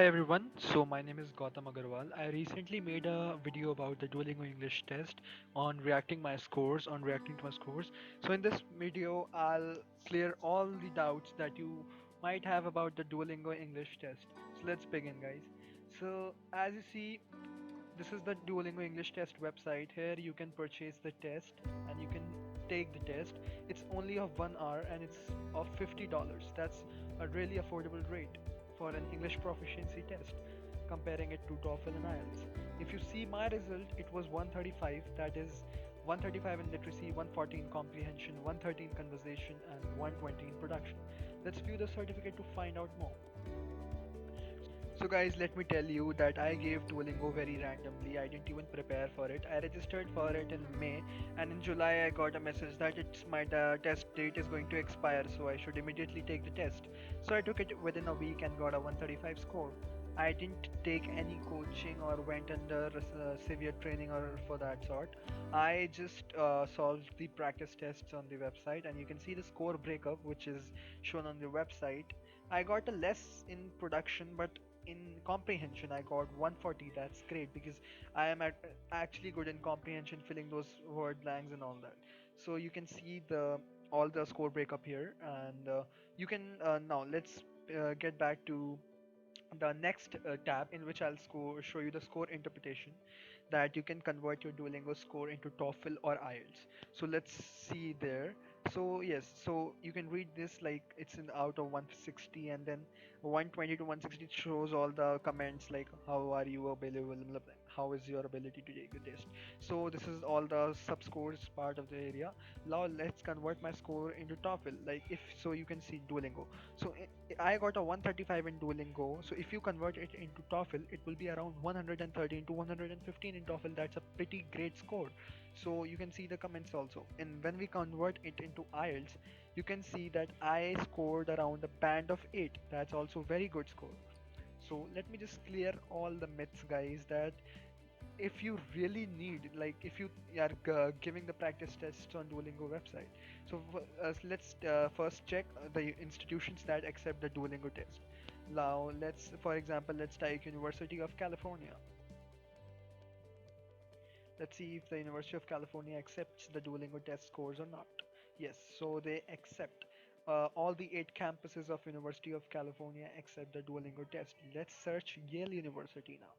Hi everyone, so my name is Gautam Agarwal. I recently made a video about the Duolingo English test on reacting to my scores. So in this video, I'll clear all the doubts that you might have about the Duolingo English test. So let's begin, guys. So as you see, this is the Duolingo English Test website. Here you can purchase the test and you can take the test. It's only of 1 hour and it's of $50. That's a really affordable rate for an English proficiency test, comparing it to TOEFL and IELTS. If you see my result, it was 135. That is 135 in literacy, 140 in comprehension, 130 in conversation, and 120 in production. Let's view the certificate to find out more. So guys, let me tell you that I gave Duolingo very randomly. I didn't even prepare for it. I registered for it in May, and in July I got a message that it's my test date is going to expire, so I should immediately take the test. So I took it within a week and got a 135 score. I didn't take any coaching or went under severe training or for that sort. I just solved the practice tests on the website, and you can see the score breakup, which is shown on the website. I got a less in production, but in comprehension I got 140. That's great because actually good in comprehension, filling those word blanks and all that. So you can see the all the score breakup here, and you can now let's get back to the next tab, in which I'll show you the score interpretation, that you can convert your Duolingo score into TOEFL or IELTS. So let's see there. So yes, so you can read this like it's in out of 160, and then 120 to 160 shows all the comments like how are you available, how is your ability to take the test. So this is all the sub scores part of the area. Now let's convert my score into TOEFL. Like if so, you can see Duolingo. So I got a 135 in Duolingo. So if you convert it into TOEFL, it will be around 113 to 115 in TOEFL. That's a pretty great score. So you can see the comments also. And when we convert it into IELTS, you can see that I scored around a band of 8. That's also very good score. So let me just clear all the myths, guys, that if you really need, like if you are giving the practice tests on Duolingo website. So let's first check the institutions that accept the Duolingo test. Now let's, for example, let's take University of California. Let's see if the University of California accepts the Duolingo test scores or not. Yes, so they accept. All the 8 campuses of University of California accept the Duolingo test. Let's search Yale University now.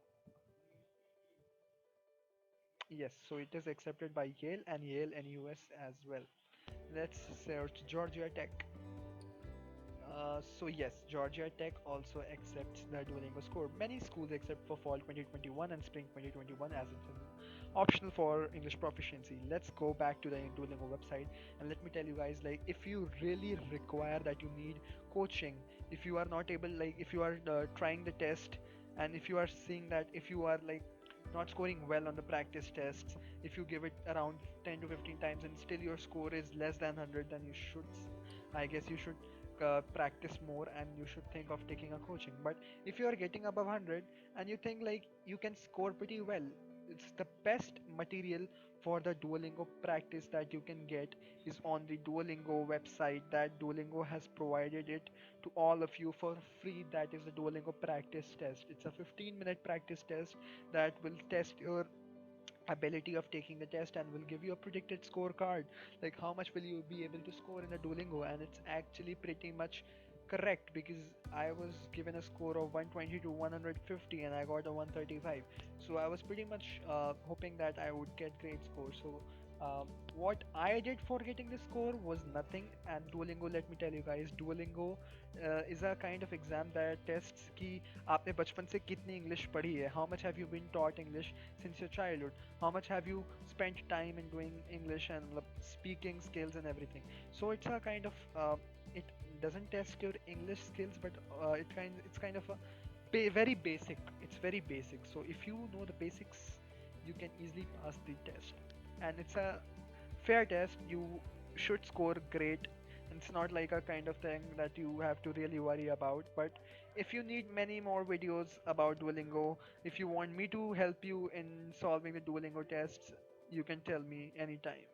Yes, so it is accepted by Yale and Yale NUS as well. Let's search Georgia Tech. So yes, Georgia Tech also accepts the Duolingo score. Many schools accept for fall 2021 and spring 2021 as it's optional for English proficiency. Let's go back to the Duolingo website, and let me tell you guys, like if you really require that you need coaching, if you are not able, like if you are trying the test, and if you are seeing that if you are like not scoring well on the practice tests, if you give it around 10 to 15 times and still your score is less than 100, then you should, I guess you should practice more and you should think of taking a coaching. But if you are getting above 100 and you think like you can score pretty well, it's the best material for the Duolingo practice that you can get is on the Duolingo website, that Duolingo has provided it to all of you for free. That is the Duolingo practice test. It's a 15-minute practice test that will test your ability of taking the test and will give you a predicted scorecard, like how much will you be able to score in the Duolingo. And it's actually pretty much correct because I was given a score of 120 to 150 and I got a 135. So I was pretty much hoping that I would get great score. So what I did for getting this score was nothing. And Duolingo, let me tell you guys, Duolingo is a kind of exam that tests कि आपने बचपन से कितनी English पढ़ी है, how much have you been taught English since your childhood, how much have you spent time in doing English and speaking skills and everything. So it's a kind of it doesn't test your English skills, but it's kind of a very basic. It's very basic. So if you know the basics, you can easily pass the test, and it's a fair test. You should score great. It's not like a kind of thing that you have to really worry about. But if you need many more videos about Duolingo, if you want me to help you in solving the Duolingo tests, you can tell me anytime.